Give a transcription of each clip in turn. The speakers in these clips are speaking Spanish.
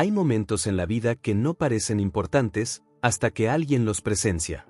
Hay momentos en la vida que no parecen importantes, hasta que alguien los presencia.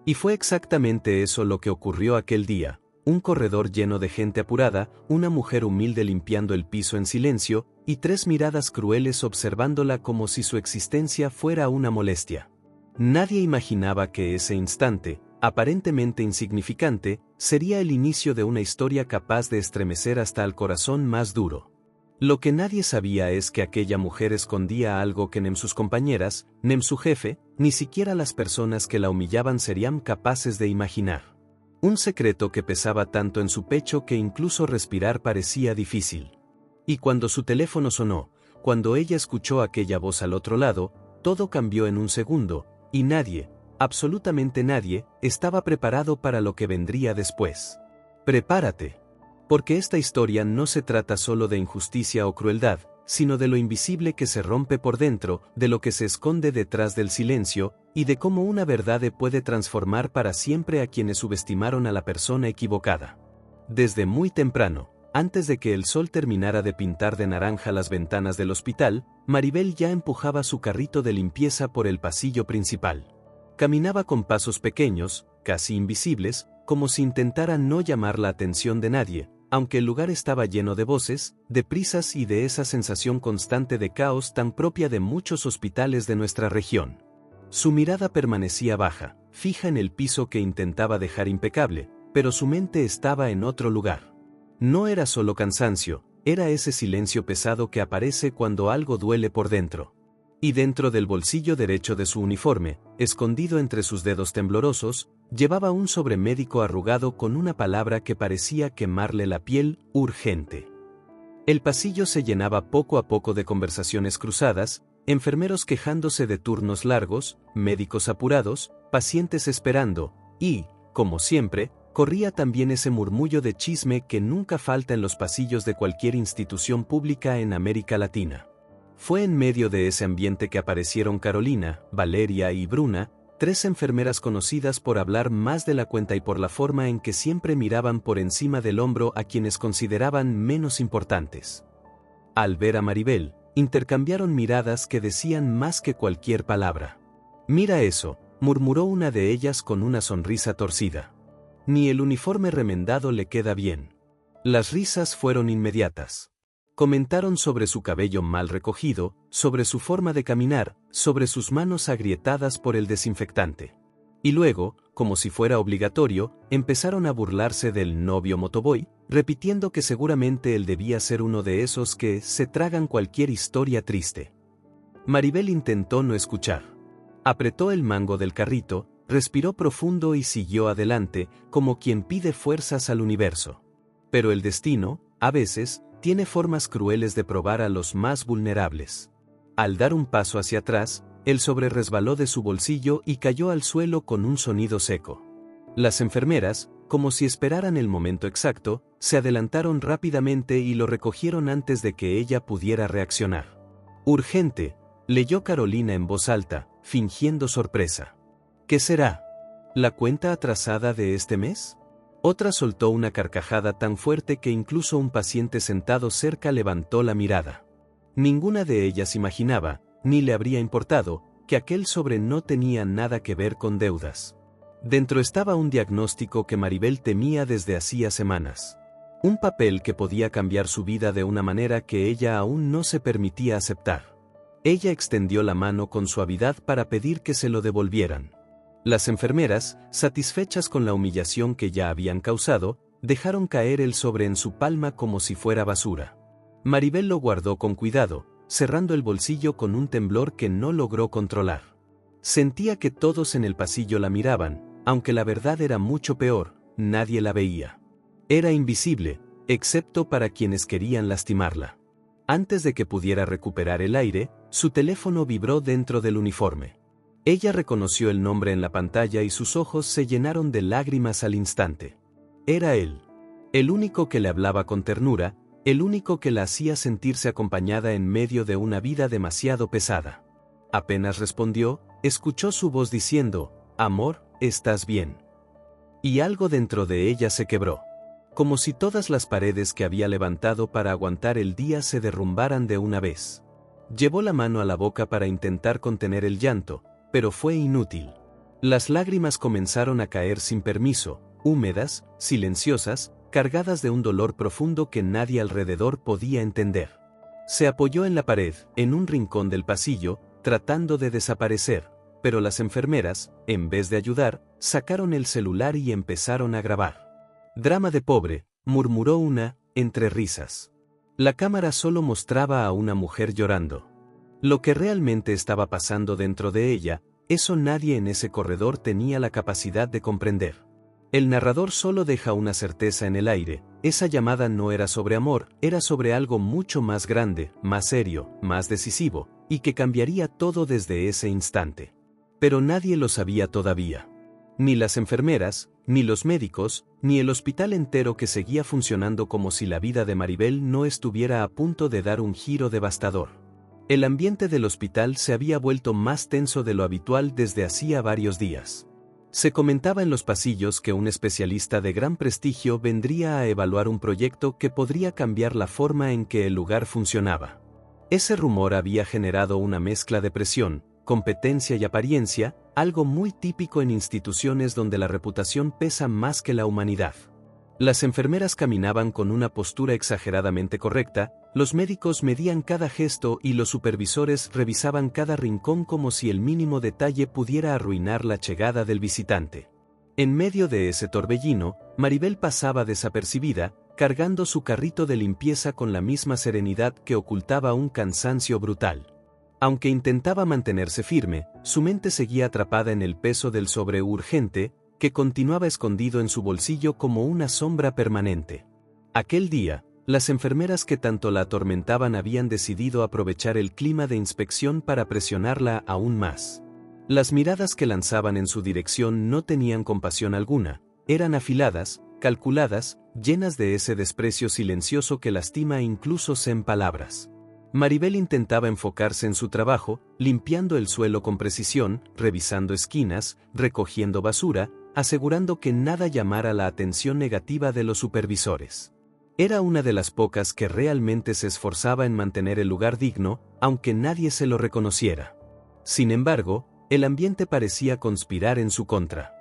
Y fue exactamente eso lo que ocurrió aquel día. Un corredor lleno de gente apurada, una mujer humilde limpiando el piso en silencio, y 3 miradas crueles observándola como si su existencia fuera una molestia. Nadie imaginaba que ese instante, aparentemente insignificante, sería el inicio de una historia capaz de estremecer hasta el corazón más duro. Lo que nadie sabía es que aquella mujer escondía algo que nem sus compañeras, nem su jefe, ni siquiera las personas que la humillaban serían capaces de imaginar. Un secreto que pesaba tanto en su pecho que incluso respirar parecía difícil. Y cuando su teléfono sonó, cuando ella escuchó aquella voz al otro lado, todo cambió en un segundo, y nadie, absolutamente nadie, estaba preparado para lo que vendría después. Prepárate. Porque esta historia no se trata solo de injusticia o crueldad, sino de lo invisible que se rompe por dentro, de lo que se esconde detrás del silencio, y de cómo una verdad puede transformar para siempre a quienes subestimaron a la persona equivocada. Desde muy temprano, antes de que el sol terminara de pintar de naranja las ventanas del hospital, Maribel ya empujaba su carrito de limpieza por el pasillo principal. Caminaba con pasos pequeños, casi invisibles, como si intentara no llamar la atención de nadie, aunque el lugar estaba lleno de voces, de prisas y de esa sensación constante de caos tan propia de muchos hospitales de nuestra región. Su mirada permanecía baja, fija en el piso que intentaba dejar impecable, pero su mente estaba en otro lugar. No era solo cansancio, era ese silencio pesado que aparece cuando algo duele por dentro. Y dentro del bolsillo derecho de su uniforme, escondido entre sus dedos temblorosos, llevaba un sobre médico arrugado con una palabra que parecía quemarle la piel: urgente. El pasillo se llenaba poco a poco de conversaciones cruzadas, enfermeros quejándose de turnos largos, médicos apurados, pacientes esperando, y, como siempre, corría también ese murmullo de chisme que nunca falta en los pasillos de cualquier institución pública en América Latina. Fue en medio de ese ambiente que aparecieron Carolina, Valeria y Bruna, 3 enfermeras conocidas por hablar más de la cuenta y por la forma en que siempre miraban por encima del hombro a quienes consideraban menos importantes. Al ver a Maribel, intercambiaron miradas que decían más que cualquier palabra. «Mira eso», murmuró una de ellas con una sonrisa torcida. «Ni el uniforme remendado le queda bien». Las risas fueron inmediatas. Comentaron sobre su cabello mal recogido, sobre su forma de caminar, sobre sus manos agrietadas por el desinfectante. Y luego, como si fuera obligatorio, empezaron a burlarse del novio motoboy, repitiendo que seguramente él debía ser uno de esos que se tragan cualquier historia triste. Maribel intentó no escuchar. Apretó el mango del carrito, respiró profundo y siguió adelante, como quien pide fuerzas al universo. Pero el destino, a veces, tiene formas crueles de probar a los más vulnerables. Al dar un paso hacia atrás, el sobre resbaló de su bolsillo y cayó al suelo con un sonido seco. Las enfermeras, como si esperaran el momento exacto, se adelantaron rápidamente y lo recogieron antes de que ella pudiera reaccionar. «Urgente», leyó Carolina en voz alta, fingiendo sorpresa. «¿Qué será? ¿La cuenta atrasada de este mes?». Otra soltó una carcajada tan fuerte que incluso un paciente sentado cerca levantó la mirada. Ninguna de ellas imaginaba, ni le habría importado, que aquel sobre no tenía nada que ver con deudas. Dentro estaba un diagnóstico que Maribel temía desde hacía semanas. Un papel que podía cambiar su vida de una manera que ella aún no se permitía aceptar. Ella extendió la mano con suavidad para pedir que se lo devolvieran. Las enfermeras, satisfechas con la humillación que ya habían causado, dejaron caer el sobre en su palma como si fuera basura. Maribel lo guardó con cuidado, cerrando el bolsillo con un temblor que no logró controlar. Sentía que todos en el pasillo la miraban, aunque la verdad era mucho peor, nadie la veía. Era invisible, excepto para quienes querían lastimarla. Antes de que pudiera recuperar el aire, su teléfono vibró dentro del uniforme. Ella reconoció el nombre en la pantalla y sus ojos se llenaron de lágrimas al instante. Era él. El único que le hablaba con ternura, el único que la hacía sentirse acompañada en medio de una vida demasiado pesada. Apenas respondió, escuchó su voz diciendo: «Amor, ¿estás bien?». Y algo dentro de ella se quebró. Como si todas las paredes que había levantado para aguantar el día se derrumbaran de una vez. Llevó la mano a la boca para intentar contener el llanto, pero fue inútil. Las lágrimas comenzaron a caer sin permiso, húmedas, silenciosas, cargadas de un dolor profundo que nadie alrededor podía entender. Se apoyó en la pared, en un rincón del pasillo, tratando de desaparecer, pero las enfermeras, en vez de ayudar, sacaron el celular y empezaron a grabar. «Drama de pobre», murmuró una, entre risas. La cámara solo mostraba a una mujer llorando. Lo que realmente estaba pasando dentro de ella, eso nadie en ese corredor tenía la capacidad de comprender. El narrador solo deja una certeza en el aire: esa llamada no era sobre amor, era sobre algo mucho más grande, más serio, más decisivo, y que cambiaría todo desde ese instante. Pero nadie lo sabía todavía. Ni las enfermeras, ni los médicos, ni el hospital entero, que seguía funcionando como si la vida de Maribel no estuviera a punto de dar un giro devastador. El ambiente del hospital se había vuelto más tenso de lo habitual desde hacía varios días. Se comentaba en los pasillos que un especialista de gran prestigio vendría a evaluar un proyecto que podría cambiar la forma en que el lugar funcionaba. Ese rumor había generado una mezcla de presión, competencia y apariencia, algo muy típico en instituciones donde la reputación pesa más que la humanidad. Las enfermeras caminaban con una postura exageradamente correcta, los médicos medían cada gesto y los supervisores revisaban cada rincón como si el mínimo detalle pudiera arruinar la llegada del visitante. En medio de ese torbellino, Maribel pasaba desapercibida, cargando su carrito de limpieza con la misma serenidad que ocultaba un cansancio brutal. Aunque intentaba mantenerse firme, su mente seguía atrapada en el peso del sobreurgente, que continuaba escondido en su bolsillo como una sombra permanente. Aquel día, las enfermeras que tanto la atormentaban habían decidido aprovechar el clima de inspección para presionarla aún más. Las miradas que lanzaban en su dirección no tenían compasión alguna, eran afiladas, calculadas, llenas de ese desprecio silencioso que lastima incluso sin palabras. Maribel intentaba enfocarse en su trabajo, limpiando el suelo con precisión, revisando esquinas, recogiendo basura, asegurando que nada llamara la atención negativa de los supervisores. Era una de las pocas que realmente se esforzaba en mantener el lugar digno, aunque nadie se lo reconociera. Sin embargo, el ambiente parecía conspirar en su contra.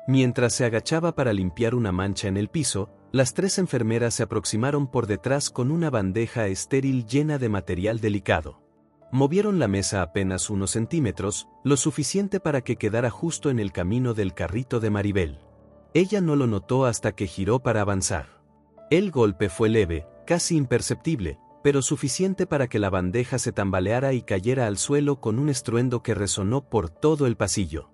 Mientras se agachaba para limpiar una mancha en el piso, las 3 enfermeras se aproximaron por detrás con una bandeja estéril llena de material delicado. Movieron la mesa apenas unos centímetros, lo suficiente para que quedara justo en el camino del carrito de Maribel. Ella no lo notó hasta que giró para avanzar. El golpe fue leve, casi imperceptible, pero suficiente para que la bandeja se tambaleara y cayera al suelo con un estruendo que resonó por todo el pasillo.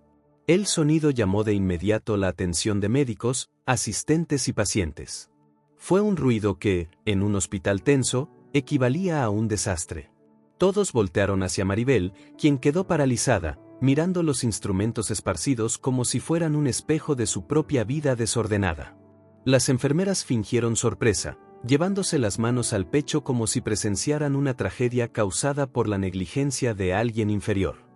El sonido llamó de inmediato la atención de médicos, asistentes y pacientes. Fue un ruido que, en un hospital tenso, equivalía a un desastre. Todos voltearon hacia Maribel, quien quedó paralizada, mirando los instrumentos esparcidos como si fueran un espejo de su propia vida desordenada. Las enfermeras fingieron sorpresa, llevándose las manos al pecho como si presenciaran una tragedia causada por la negligencia de alguien inferior.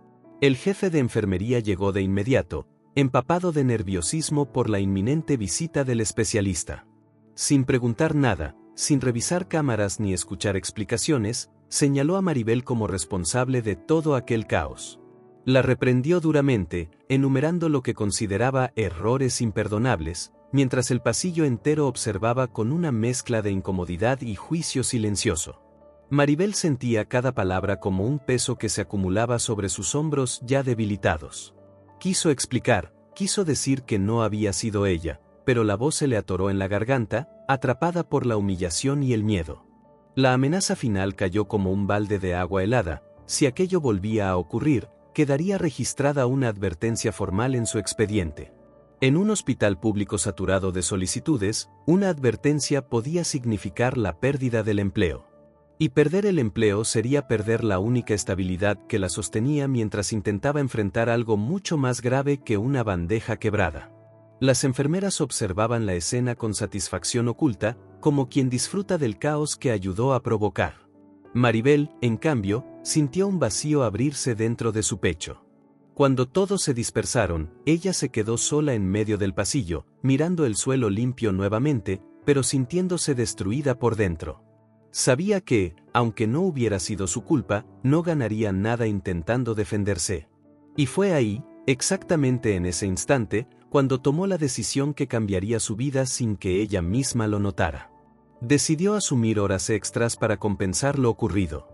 El jefe de enfermería llegó de inmediato, empapado de nerviosismo por la inminente visita del especialista. Sin preguntar nada, sin revisar cámaras ni escuchar explicaciones, señaló a Maribel como responsable de todo aquel caos. La reprendió duramente, enumerando lo que consideraba errores imperdonables, mientras el pasillo entero observaba con una mezcla de incomodidad y juicio silencioso. Maribel sentía cada palabra como un peso que se acumulaba sobre sus hombros ya debilitados. Quiso explicar, quiso decir que no había sido ella, pero la voz se le atoró en la garganta, atrapada por la humillación y el miedo. La amenaza final cayó como un balde de agua helada: si aquello volvía a ocurrir, quedaría registrada una advertencia formal en su expediente. En un hospital público saturado de solicitudes, una advertencia podía significar la pérdida del empleo. Y perder el empleo sería perder la única estabilidad que la sostenía mientras intentaba enfrentar algo mucho más grave que una bandeja quebrada. Las enfermeras observaban la escena con satisfacción oculta, como quien disfruta del caos que ayudó a provocar. Maribel, en cambio, sintió un vacío abrirse dentro de su pecho. Cuando todos se dispersaron, ella se quedó sola en medio del pasillo, mirando el suelo limpio nuevamente, pero sintiéndose destruida por dentro. Sabía que, aunque no hubiera sido su culpa, no ganaría nada intentando defenderse. Y fue ahí, exactamente en ese instante, cuando tomó la decisión que cambiaría su vida sin que ella misma lo notara. Decidió asumir horas extras para compensar lo ocurrido.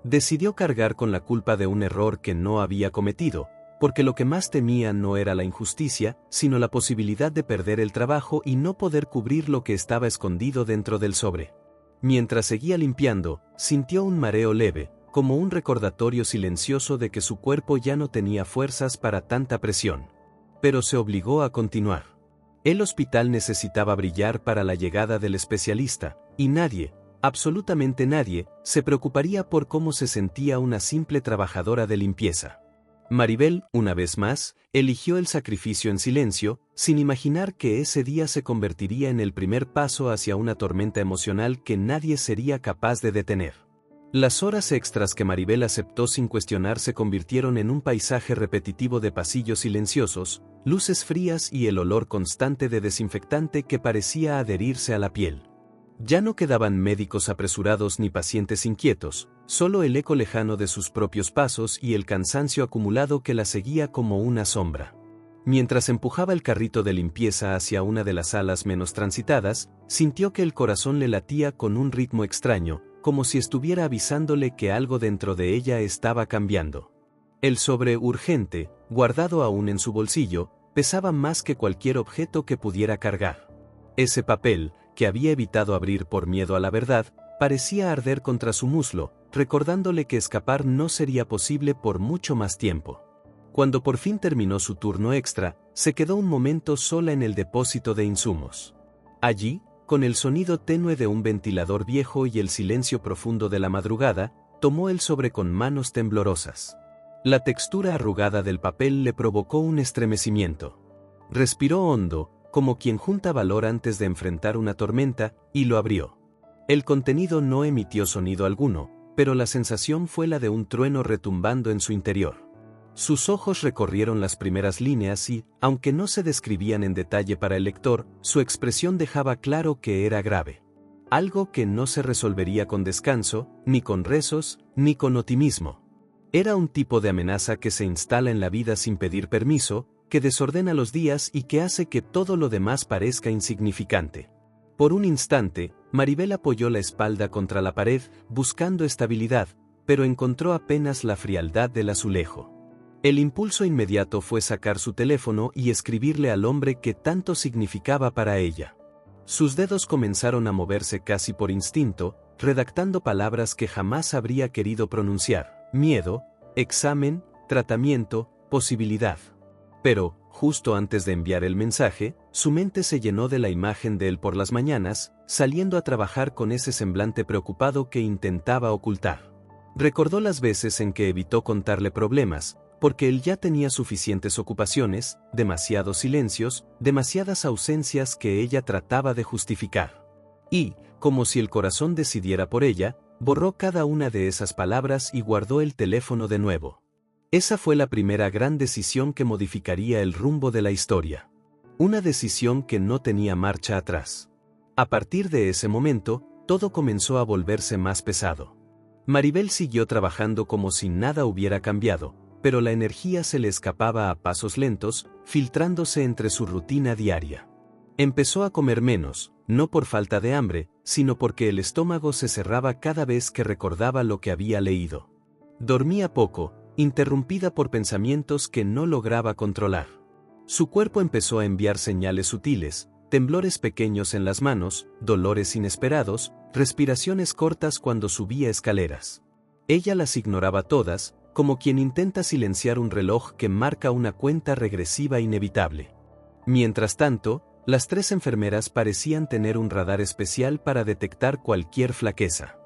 Decidió cargar con la culpa de un error que no había cometido, porque lo que más temía no era la injusticia, sino la posibilidad de perder el trabajo y no poder cubrir lo que estaba escondido dentro del sobre. Mientras seguía limpiando, sintió un mareo leve, como un recordatorio silencioso de que su cuerpo ya no tenía fuerzas para tanta presión. Pero se obligó a continuar. El hospital necesitaba brillar para la llegada del especialista, y nadie, absolutamente nadie, se preocuparía por cómo se sentía una simple trabajadora de limpieza. Maribel, una vez más, eligió el sacrificio en silencio, sin imaginar que ese día se convertiría en el primer paso hacia una tormenta emocional que nadie sería capaz de detener. Las horas extras que Maribel aceptó sin cuestionar se convirtieron en un paisaje repetitivo de pasillos silenciosos, luces frías y el olor constante de desinfectante que parecía adherirse a la piel. Ya no quedaban médicos apresurados ni pacientes inquietos, solo el eco lejano de sus propios pasos y el cansancio acumulado que la seguía como una sombra. Mientras empujaba el carrito de limpieza hacia una de las salas menos transitadas, sintió que el corazón le latía con un ritmo extraño, como si estuviera avisándole que algo dentro de ella estaba cambiando. El sobre urgente, guardado aún en su bolsillo, pesaba más que cualquier objeto que pudiera cargar. Ese papel, que había evitado abrir por miedo a la verdad, parecía arder contra su muslo, recordándole que escapar no sería posible por mucho más tiempo. Cuando por fin terminó su turno extra, se quedó un momento sola en el depósito de insumos. Allí, con el sonido tenue de un ventilador viejo y el silencio profundo de la madrugada, tomó el sobre con manos temblorosas. La textura arrugada del papel le provocó un estremecimiento. Respiró hondo, como quien junta valor antes de enfrentar una tormenta, y lo abrió. El contenido no emitió sonido alguno, pero la sensación fue la de un trueno retumbando en su interior. Sus ojos recorrieron las primeras líneas y, aunque no se describían en detalle para el lector, su expresión dejaba claro que era grave. Algo que no se resolvería con descanso, ni con rezos, ni con optimismo. Era un tipo de amenaza que se instala en la vida sin pedir permiso, que desordena los días y que hace que todo lo demás parezca insignificante. Por un instante, Maribel apoyó la espalda contra la pared, buscando estabilidad, pero encontró apenas la frialdad del azulejo. El impulso inmediato fue sacar su teléfono y escribirle al hombre que tanto significaba para ella. Sus dedos comenzaron a moverse casi por instinto, redactando palabras que jamás habría querido pronunciar: miedo, examen, tratamiento, posibilidad. Pero, justo antes de enviar el mensaje, su mente se llenó de la imagen de él por las mañanas, saliendo a trabajar con ese semblante preocupado que intentaba ocultar. Recordó las veces en que evitó contarle problemas, porque él ya tenía suficientes ocupaciones, demasiados silencios, demasiadas ausencias que ella trataba de justificar. Y, como si el corazón decidiera por ella, borró cada una de esas palabras y guardó el teléfono de nuevo. Esa fue la primera gran decisión que modificaría el rumbo de la historia. Una decisión que no tenía marcha atrás. A partir de ese momento, todo comenzó a volverse más pesado. Maribel siguió trabajando como si nada hubiera cambiado, pero la energía se le escapaba a pasos lentos, filtrándose entre su rutina diaria. Empezó a comer menos, no por falta de hambre, sino porque el estómago se cerraba cada vez que recordaba lo que había leído. Dormía poco, interrumpida por pensamientos que no lograba controlar. Su cuerpo empezó a enviar señales sutiles, temblores pequeños en las manos, dolores inesperados, respiraciones cortas cuando subía escaleras. Ella las ignoraba todas, como quien intenta silenciar un reloj que marca una cuenta regresiva inevitable. Mientras tanto, las 3 enfermeras parecían tener un radar especial para detectar cualquier flaqueza.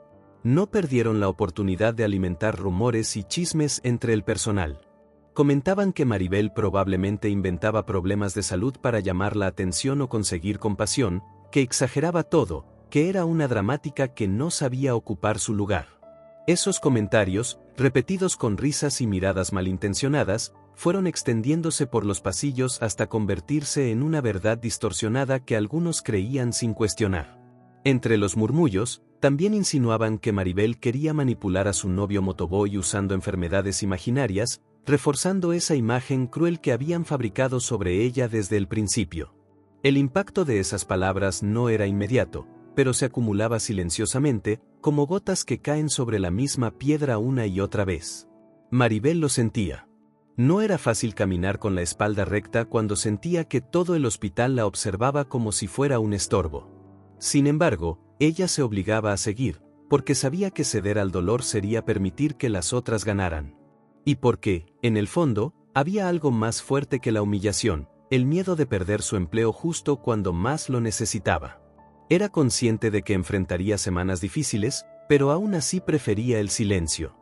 No perdieron la oportunidad de alimentar rumores y chismes entre el personal. Comentaban que Maribel probablemente inventaba problemas de salud para llamar la atención o conseguir compasión, que exageraba todo, que era una dramática que no sabía ocupar su lugar. Esos comentarios, repetidos con risas y miradas malintencionadas, fueron extendiéndose por los pasillos hasta convertirse en una verdad distorsionada que algunos creían sin cuestionar. Entre los murmullos, También insinuaban que Maribel quería manipular a su novio Motoboy usando enfermedades imaginarias, reforzando esa imagen cruel que habían fabricado sobre ella desde el principio. El impacto de esas palabras no era inmediato, pero se acumulaba silenciosamente, como gotas que caen sobre la misma piedra una y otra vez. Maribel lo sentía. No era fácil caminar con la espalda recta cuando sentía que todo el hospital la observaba como si fuera un estorbo. Sin embargo, ella se obligaba a seguir, porque sabía que ceder al dolor sería permitir que las otras ganaran. Y porque, en el fondo, había algo más fuerte que la humillación, el miedo de perder su empleo justo cuando más lo necesitaba. Era consciente de que enfrentaría semanas difíciles, pero aún así prefería el silencio.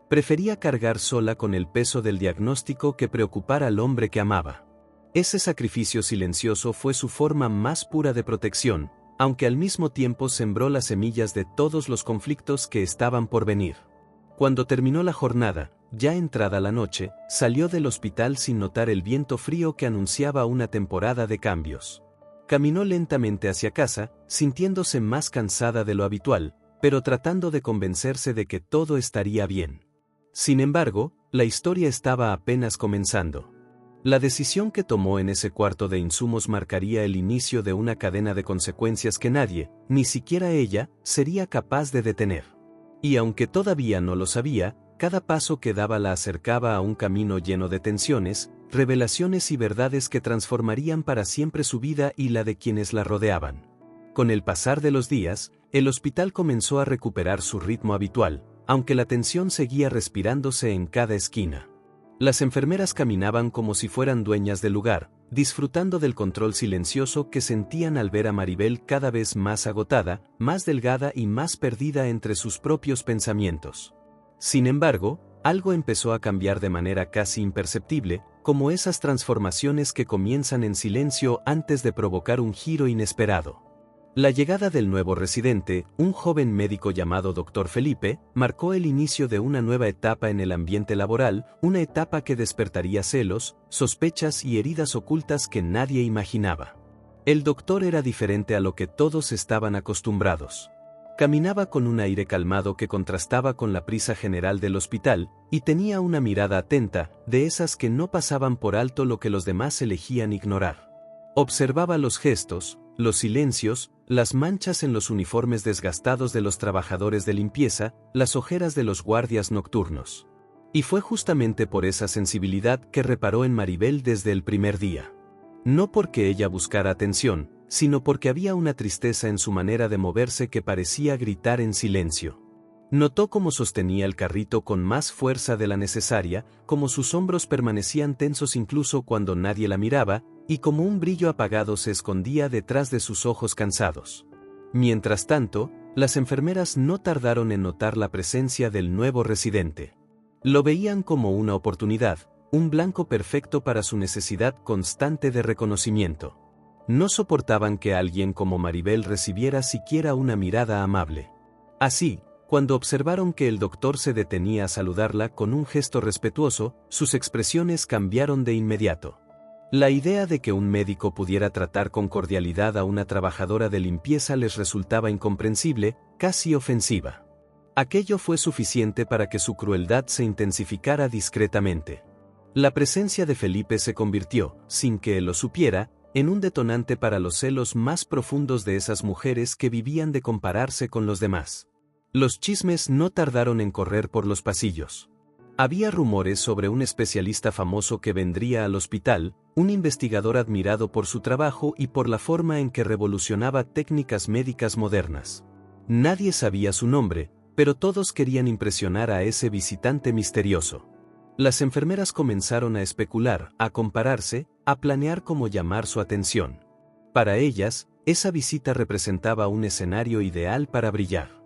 Prefería cargar sola con el peso del diagnóstico que preocupar al hombre que amaba. Ese sacrificio silencioso fue su forma más pura de protección, aunque al mismo tiempo sembró las semillas de todos los conflictos que estaban por venir. Cuando terminó la jornada, ya entrada la noche, salió del hospital sin notar el viento frío que anunciaba una temporada de cambios. Caminó lentamente hacia casa, sintiéndose más cansada de lo habitual, pero tratando de convencerse de que todo estaría bien. Sin embargo, la historia estaba apenas comenzando. La decisión que tomó en ese cuarto de insumos marcaría el inicio de una cadena de consecuencias que nadie, ni siquiera ella, sería capaz de detener. Y aunque todavía no lo sabía, cada paso que daba la acercaba a un camino lleno de tensiones, revelaciones y verdades que transformarían para siempre su vida y la de quienes la rodeaban. Con el pasar de los días, el hospital comenzó a recuperar su ritmo habitual, aunque la tensión seguía respirándose en cada esquina. Las enfermeras caminaban como si fueran dueñas del lugar, disfrutando del control silencioso que sentían al ver a Maribel cada vez más agotada, más delgada y más perdida entre sus propios pensamientos. Sin embargo, algo empezó a cambiar de manera casi imperceptible, como esas transformaciones que comienzan en silencio antes de provocar un giro inesperado. La llegada del nuevo residente, un joven médico llamado Dr. Felipe, marcó el inicio de una nueva etapa en el ambiente laboral, una etapa que despertaría celos, sospechas y heridas ocultas que nadie imaginaba. El doctor era diferente a lo que todos estaban acostumbrados. Caminaba con un aire calmado que contrastaba con la prisa general del hospital, y tenía una mirada atenta, de esas que no pasaban por alto lo que los demás elegían ignorar. Observaba los gestos, los silencios, las manchas en los uniformes desgastados de los trabajadores de limpieza, las ojeras de los guardias nocturnos. Y fue justamente por esa sensibilidad que reparó en Maribel desde el primer día. No porque ella buscara atención, sino porque había una tristeza en su manera de moverse que parecía gritar en silencio. Notó cómo sostenía el carrito con más fuerza de la necesaria, cómo sus hombros permanecían tensos incluso cuando nadie la miraba, y como un brillo apagado se escondía detrás de sus ojos cansados. Mientras tanto, las enfermeras no tardaron en notar la presencia del nuevo residente. Lo veían como una oportunidad, un blanco perfecto para su necesidad constante de reconocimiento. No soportaban que alguien como Maribel recibiera siquiera una mirada amable. Así, cuando observaron que el doctor se detenía a saludarla con un gesto respetuoso, sus expresiones cambiaron de inmediato. La idea de que un médico pudiera tratar con cordialidad a una trabajadora de limpieza les resultaba incomprensible, casi ofensiva. Aquello fue suficiente para que su crueldad se intensificara discretamente. La presencia de Felipe se convirtió, sin que él lo supiera, en un detonante para los celos más profundos de esas mujeres que vivían de compararse con los demás. Los chismes no tardaron en correr por los pasillos. Había rumores sobre un especialista famoso que vendría al hospital, un investigador admirado por su trabajo y por la forma en que revolucionaba técnicas médicas modernas. Nadie sabía su nombre, pero todos querían impresionar a ese visitante misterioso. Las enfermeras comenzaron a especular, a compararse, a planear cómo llamar su atención. Para ellas, esa visita representaba un escenario ideal para brillar.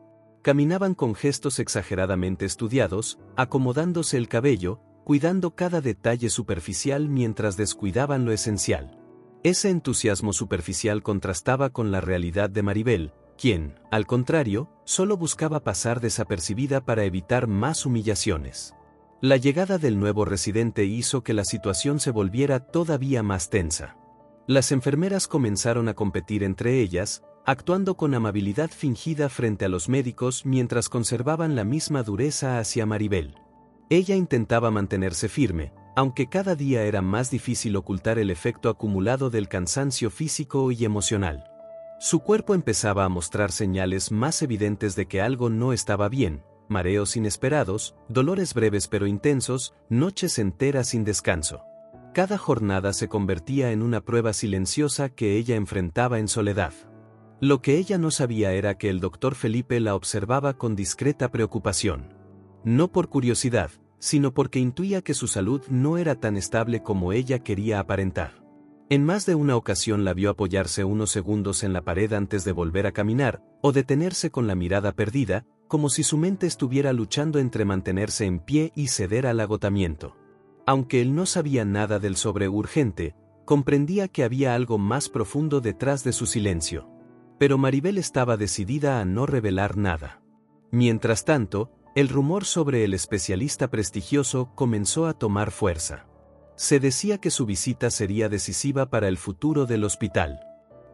Caminaban con gestos exageradamente estudiados, acomodándose el cabello, cuidando cada detalle superficial mientras descuidaban lo esencial. Ese entusiasmo superficial contrastaba con la realidad de Maribel, quien, al contrario, solo buscaba pasar desapercibida para evitar más humillaciones. La llegada del nuevo residente hizo que la situación se volviera todavía más tensa. Las enfermeras comenzaron a competir entre ellas, actuando con amabilidad fingida frente a los médicos mientras conservaban la misma dureza hacia Maribel. Ella intentaba mantenerse firme, aunque cada día era más difícil ocultar el efecto acumulado del cansancio físico y emocional. Su cuerpo empezaba a mostrar señales más evidentes de que algo no estaba bien: mareos inesperados, dolores breves pero intensos, noches enteras sin descanso. Cada jornada se convertía en una prueba silenciosa que ella enfrentaba en soledad. Lo que ella no sabía era que el doctor Felipe la observaba con discreta preocupación. No por curiosidad, sino porque intuía que su salud no era tan estable como ella quería aparentar. En más de una ocasión la vio apoyarse unos segundos en la pared antes de volver a caminar, o detenerse con la mirada perdida, como si su mente estuviera luchando entre mantenerse en pie y ceder al agotamiento. Aunque él no sabía nada del sobreurgente, comprendía que había algo más profundo detrás de su silencio. Pero Maribel estaba decidida a no revelar nada. Mientras tanto, el rumor sobre el especialista prestigioso comenzó a tomar fuerza. Se decía que su visita sería decisiva para el futuro del hospital.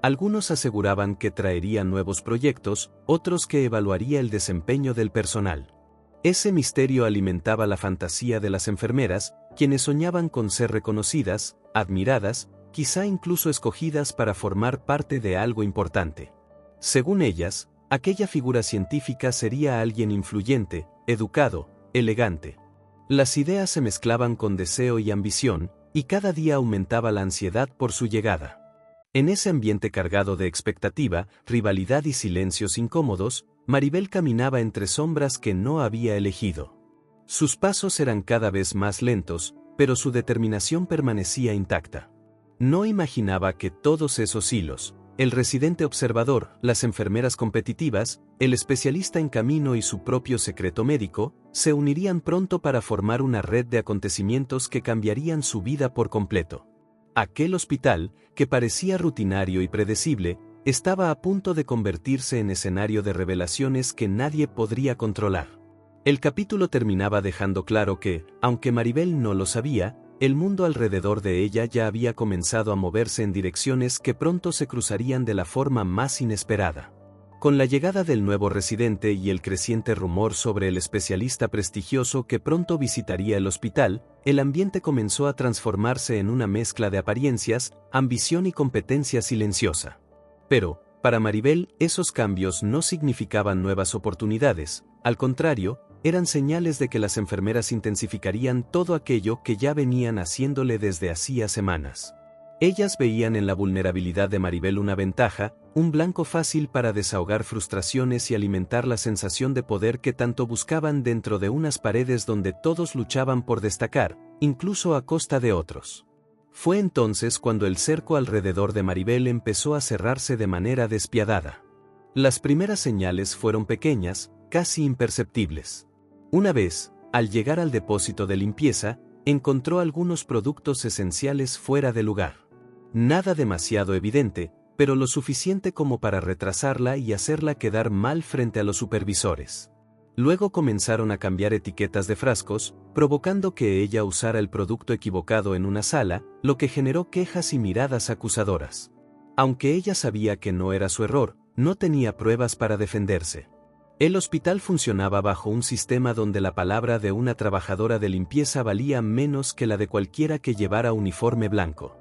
Algunos aseguraban que traería nuevos proyectos, otros que evaluaría el desempeño del personal. Ese misterio alimentaba la fantasía de las enfermeras, quienes soñaban con ser reconocidas, admiradas, quizá incluso escogidas para formar parte de algo importante. Según ellas, aquella figura científica sería alguien influyente, educado, elegante. Las ideas se mezclaban con deseo y ambición, y cada día aumentaba la ansiedad por su llegada. En ese ambiente cargado de expectativa, rivalidad y silencios incómodos, Maribel caminaba entre sombras que no había elegido. Sus pasos eran cada vez más lentos, pero su determinación permanecía intacta. No imaginaba que todos esos hilos, el residente observador, las enfermeras competitivas, el especialista en camino y su propio secreto médico, se unirían pronto para formar una red de acontecimientos que cambiarían su vida por completo. Aquel hospital, que parecía rutinario y predecible, estaba a punto de convertirse en escenario de revelaciones que nadie podría controlar. El capítulo terminaba dejando claro que, aunque Maribel no lo sabía, el mundo alrededor de ella ya había comenzado a moverse en direcciones que pronto se cruzarían de la forma más inesperada. Con la llegada del nuevo residente y el creciente rumor sobre el especialista prestigioso que pronto visitaría el hospital, el ambiente comenzó a transformarse en una mezcla de apariencias, ambición y competencia silenciosa. Pero, para Maribel, esos cambios no significaban nuevas oportunidades, al contrario, eran señales de que las enfermeras intensificarían todo aquello que ya venían haciéndole desde hacía semanas. Ellas veían en la vulnerabilidad de Maribel una ventaja, un blanco fácil para desahogar frustraciones y alimentar la sensación de poder que tanto buscaban dentro de unas paredes donde todos luchaban por destacar, incluso a costa de otros. Fue entonces cuando el cerco alrededor de Maribel empezó a cerrarse de manera despiadada. Las primeras señales fueron pequeñas, casi imperceptibles. Una vez, al llegar al depósito de limpieza, encontró algunos productos esenciales fuera de lugar. Nada demasiado evidente, pero lo suficiente como para retrasarla y hacerla quedar mal frente a los supervisores. Luego comenzaron a cambiar etiquetas de frascos, provocando que ella usara el producto equivocado en una sala, lo que generó quejas y miradas acusadoras. Aunque ella sabía que no era su error, no tenía pruebas para defenderse. El hospital funcionaba bajo un sistema donde la palabra de una trabajadora de limpieza valía menos que la de cualquiera que llevara uniforme blanco.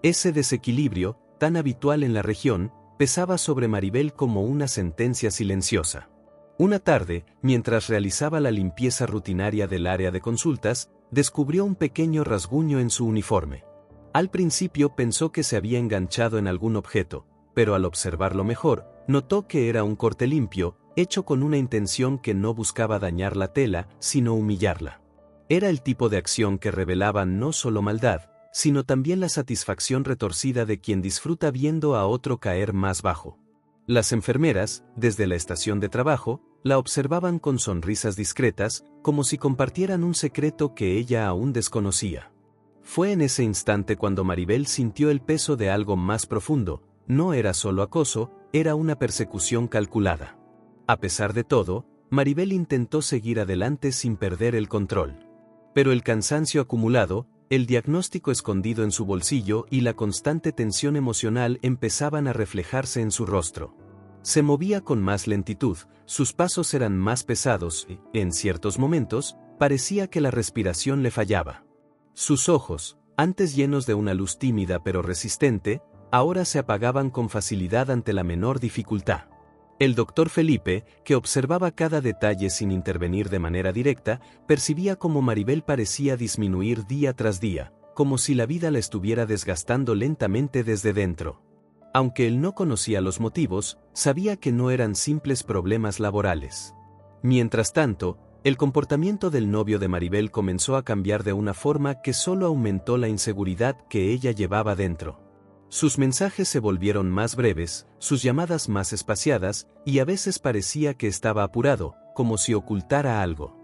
Ese desequilibrio, tan habitual en la región, pesaba sobre Maribel como una sentencia silenciosa. Una tarde, mientras realizaba la limpieza rutinaria del área de consultas, descubrió un pequeño rasguño en su uniforme. Al principio pensó que se había enganchado en algún objeto, pero al observarlo mejor, notó que era un corte limpio, hecho con una intención que no buscaba dañar la tela, sino humillarla. Era el tipo de acción que revelaba no solo maldad, sino también la satisfacción retorcida de quien disfruta viendo a otro caer más bajo. Las enfermeras, desde la estación de trabajo, la observaban con sonrisas discretas, como si compartieran un secreto que ella aún desconocía. Fue en ese instante cuando Maribel sintió el peso de algo más profundo. No era solo acoso, era una persecución calculada. A pesar de todo, Maribel intentó seguir adelante sin perder el control. Pero el cansancio acumulado, el diagnóstico escondido en su bolsillo y la constante tensión emocional empezaban a reflejarse en su rostro. Se movía con más lentitud, sus pasos eran más pesados y, en ciertos momentos, parecía que la respiración le fallaba. Sus ojos, antes llenos de una luz tímida pero resistente, ahora se apagaban con facilidad ante la menor dificultad. El doctor Felipe, que observaba cada detalle sin intervenir de manera directa, percibía cómo Maribel parecía disminuir día tras día, como si la vida la estuviera desgastando lentamente desde dentro. Aunque él no conocía los motivos, sabía que no eran simples problemas laborales. Mientras tanto, el comportamiento del novio de Maribel comenzó a cambiar de una forma que solo aumentó la inseguridad que ella llevaba dentro. Sus mensajes se volvieron más breves, sus llamadas más espaciadas, y a veces parecía que estaba apurado, como si ocultara algo.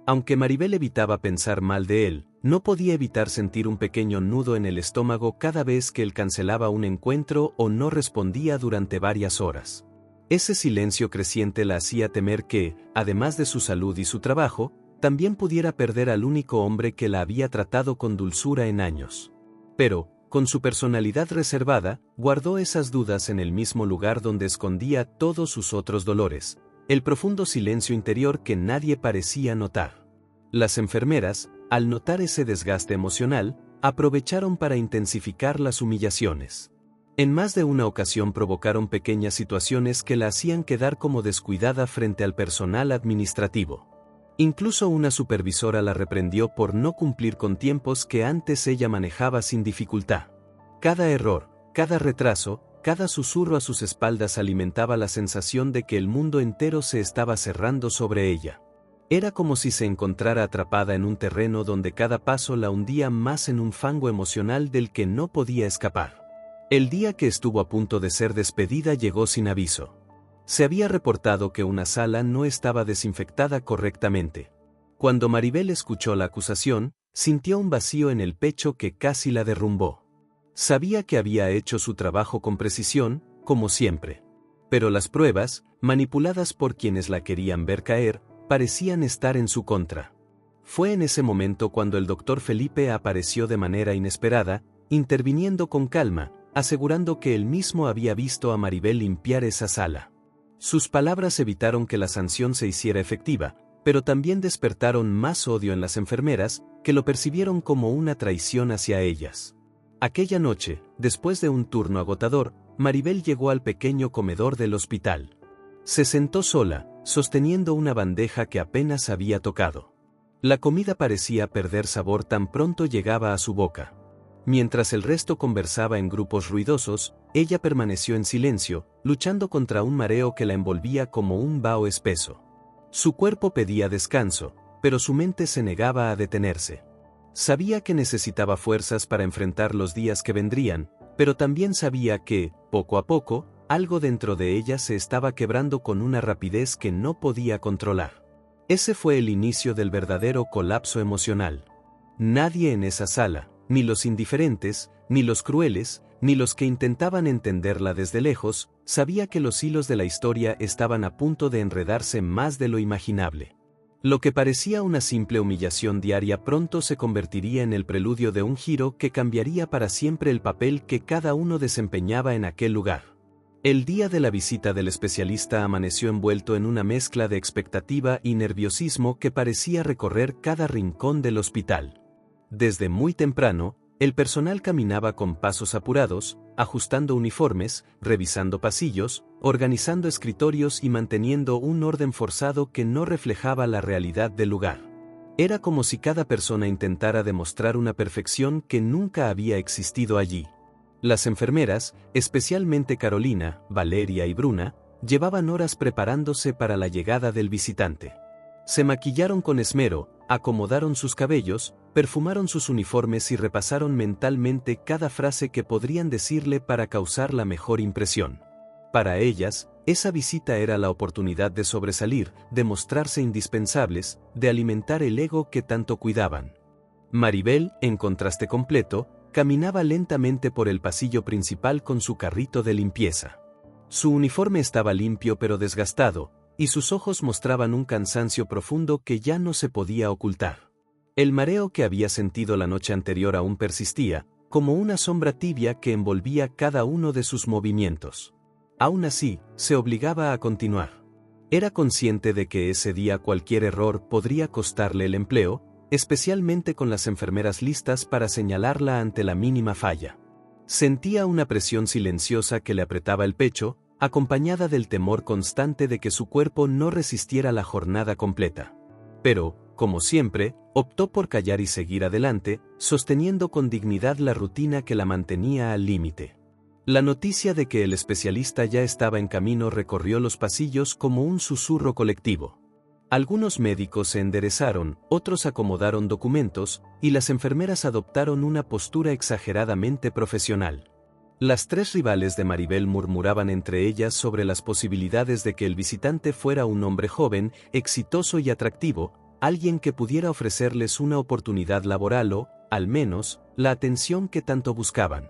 Aunque Maribel evitaba pensar mal de él, no podía evitar sentir un pequeño nudo en el estómago cada vez que él cancelaba un encuentro o no respondía durante varias horas. Ese silencio creciente la hacía temer que, además de su salud y su trabajo, también pudiera perder al único hombre que la había tratado con dulzura en años. Pero, con su personalidad reservada, guardó esas dudas en el mismo lugar donde escondía todos sus otros dolores, el profundo silencio interior que nadie parecía notar. Las enfermeras, al notar ese desgaste emocional, aprovecharon para intensificar las humillaciones. En más de una ocasión provocaron pequeñas situaciones que la hacían quedar como descuidada frente al personal administrativo. Incluso una supervisora la reprendió por no cumplir con tiempos que antes ella manejaba sin dificultad. Cada error, cada retraso, cada susurro a sus espaldas alimentaba la sensación de que el mundo entero se estaba cerrando sobre ella. Era como si se encontrara atrapada en un terreno donde cada paso la hundía más en un fango emocional del que no podía escapar. El día que estuvo a punto de ser despedida llegó sin aviso. Se había reportado que una sala no estaba desinfectada correctamente. Cuando Maribel escuchó la acusación, sintió un vacío en el pecho que casi la derrumbó. Sabía que había hecho su trabajo con precisión, como siempre. Pero las pruebas, manipuladas por quienes la querían ver caer, parecían estar en su contra. Fue en ese momento cuando el doctor Felipe apareció de manera inesperada, interviniendo con calma, asegurando que él mismo había visto a Maribel limpiar esa sala. Sus palabras evitaron que la sanción se hiciera efectiva, pero también despertaron más odio en las enfermeras, que lo percibieron como una traición hacia ellas. Aquella noche, después de un turno agotador, Maribel llegó al pequeño comedor del hospital. Se sentó sola, sosteniendo una bandeja que apenas había tocado. La comida parecía perder sabor tan pronto llegaba a su boca. Mientras el resto conversaba en grupos ruidosos, ella permaneció en silencio, luchando contra un mareo que la envolvía como un vaho espeso. Su cuerpo pedía descanso, pero su mente se negaba a detenerse. Sabía que necesitaba fuerzas para enfrentar los días que vendrían, pero también sabía que, poco a poco, algo dentro de ella se estaba quebrando con una rapidez que no podía controlar. Ese fue el inicio del verdadero colapso emocional. Nadie en esa sala, ni los indiferentes, ni los crueles, ni los que intentaban entenderla desde lejos, sabía que los hilos de la historia estaban a punto de enredarse más de lo imaginable. Lo que parecía una simple humillación diaria pronto se convertiría en el preludio de un giro que cambiaría para siempre el papel que cada uno desempeñaba en aquel lugar. El día de la visita del especialista amaneció envuelto en una mezcla de expectativa y nerviosismo que parecía recorrer cada rincón del hospital. Desde muy temprano, el personal caminaba con pasos apurados, ajustando uniformes, revisando pasillos, organizando escritorios y manteniendo un orden forzado que no reflejaba la realidad del lugar. Era como si cada persona intentara demostrar una perfección que nunca había existido allí. Las enfermeras, especialmente Carolina, Valeria y Bruna, llevaban horas preparándose para la llegada del visitante. Se maquillaron con esmero, acomodaron sus cabellos, perfumaron sus uniformes y repasaron mentalmente cada frase que podrían decirle para causar la mejor impresión. Para ellas, esa visita era la oportunidad de sobresalir, de mostrarse indispensables, de alimentar el ego que tanto cuidaban. Maribel, en contraste completo, caminaba lentamente por el pasillo principal con su carrito de limpieza. Su uniforme estaba limpio pero desgastado, y sus ojos mostraban un cansancio profundo que ya no se podía ocultar. El mareo que había sentido la noche anterior aún persistía, como una sombra tibia que envolvía cada uno de sus movimientos. Aún así, se obligaba a continuar. Era consciente de que ese día cualquier error podría costarle el empleo, especialmente con las enfermeras listas para señalarla ante la mínima falla. Sentía una presión silenciosa que le apretaba el pecho, acompañada del temor constante de que su cuerpo no resistiera la jornada completa. Pero, como siempre, optó por callar y seguir adelante, sosteniendo con dignidad la rutina que la mantenía al límite. La noticia de que el especialista ya estaba en camino recorrió los pasillos como un susurro colectivo. Algunos médicos se enderezaron, otros acomodaron documentos, y las enfermeras adoptaron una postura exageradamente profesional. Las tres rivales de Maribel murmuraban entre ellas sobre las posibilidades de que el visitante fuera un hombre joven, exitoso y atractivo, alguien que pudiera ofrecerles una oportunidad laboral o, al menos, la atención que tanto buscaban.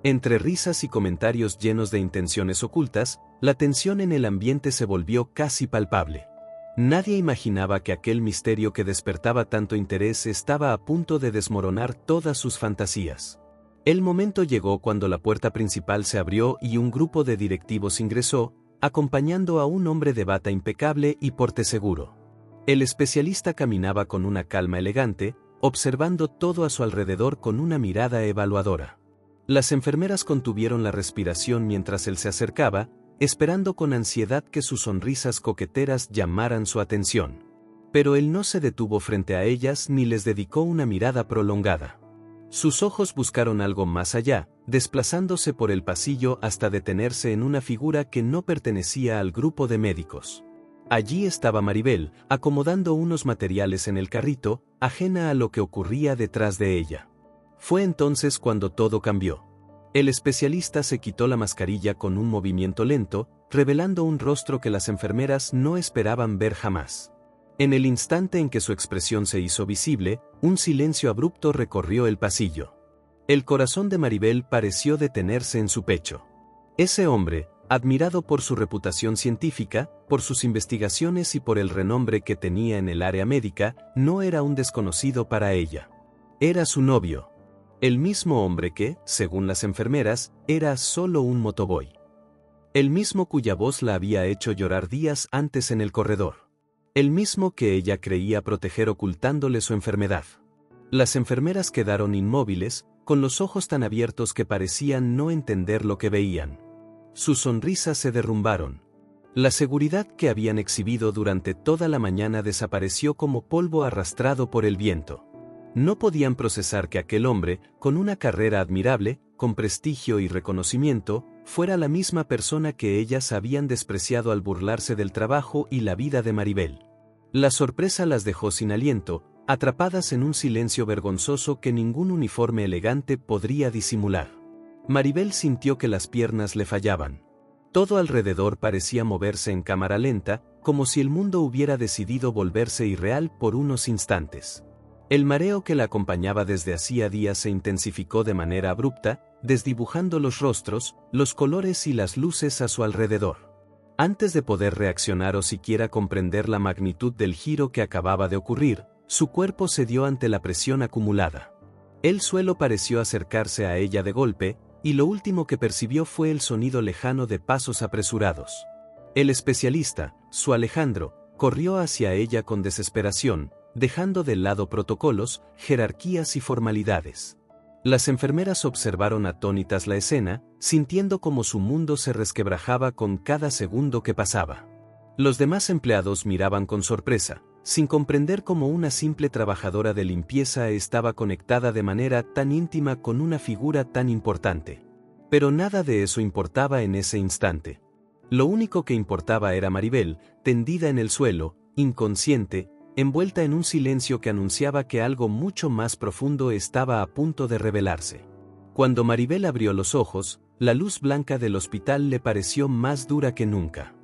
Entre risas y comentarios llenos de intenciones ocultas, la tensión en el ambiente se volvió casi palpable. Nadie imaginaba que aquel misterio que despertaba tanto interés estaba a punto de desmoronar todas sus fantasías. El momento llegó cuando la puerta principal se abrió y un grupo de directivos ingresó, acompañando a un hombre de bata impecable y porte seguro. El especialista caminaba con una calma elegante, observando todo a su alrededor con una mirada evaluadora. Las enfermeras contuvieron la respiración mientras él se acercaba, esperando con ansiedad que sus sonrisas coqueteras llamaran su atención. Pero él no se detuvo frente a ellas ni les dedicó una mirada prolongada. Sus ojos buscaron algo más allá, desplazándose por el pasillo hasta detenerse en una figura que no pertenecía al grupo de médicos. Allí estaba Maribel, acomodando unos materiales en el carrito, ajena a lo que ocurría detrás de ella. Fue entonces cuando todo cambió. El especialista se quitó la mascarilla con un movimiento lento, revelando un rostro que las enfermeras no esperaban ver jamás. En el instante en que su expresión se hizo visible, un silencio abrupto recorrió el pasillo. El corazón de Maribel pareció detenerse en su pecho. Ese hombre, admirado por su reputación científica, por sus investigaciones y por el renombre que tenía en el área médica, no era un desconocido para ella. Era su novio. El mismo hombre que, según las enfermeras, era solo un motoboy. El mismo cuya voz la había hecho llorar días antes en el corredor. El mismo que ella creía proteger ocultándole su enfermedad. Las enfermeras quedaron inmóviles, con los ojos tan abiertos que parecían no entender lo que veían. Sus sonrisas se derrumbaron. La seguridad que habían exhibido durante toda la mañana desapareció como polvo arrastrado por el viento. No podían procesar que aquel hombre, con una carrera admirable, con prestigio y reconocimiento, fuera la misma persona que ellas habían despreciado al burlarse del trabajo y la vida de Maribel. La sorpresa las dejó sin aliento, atrapadas en un silencio vergonzoso que ningún uniforme elegante podría disimular. Maribel sintió que las piernas le fallaban. Todo alrededor parecía moverse en cámara lenta, como si el mundo hubiera decidido volverse irreal por unos instantes. El mareo que la acompañaba desde hacía días se intensificó de manera abrupta, desdibujando los rostros, los colores y las luces a su alrededor. Antes de poder reaccionar o siquiera comprender la magnitud del giro que acababa de ocurrir, su cuerpo cedió ante la presión acumulada. El suelo pareció acercarse a ella de golpe, y lo último que percibió fue el sonido lejano de pasos apresurados. El especialista, su Alejandro, corrió hacia ella con desesperación, dejando de lado protocolos, jerarquías y formalidades. Las enfermeras observaron atónitas la escena, sintiendo como su mundo se resquebrajaba con cada segundo que pasaba. Los demás empleados miraban con sorpresa, sin comprender cómo una simple trabajadora de limpieza estaba conectada de manera tan íntima con una figura tan importante. Pero nada de eso importaba en ese instante. Lo único que importaba era Maribel, tendida en el suelo, inconsciente, envuelta en un silencio que anunciaba que algo mucho más profundo estaba a punto de revelarse. Cuando Maribel abrió los ojos, la luz blanca del hospital le pareció más dura que nunca.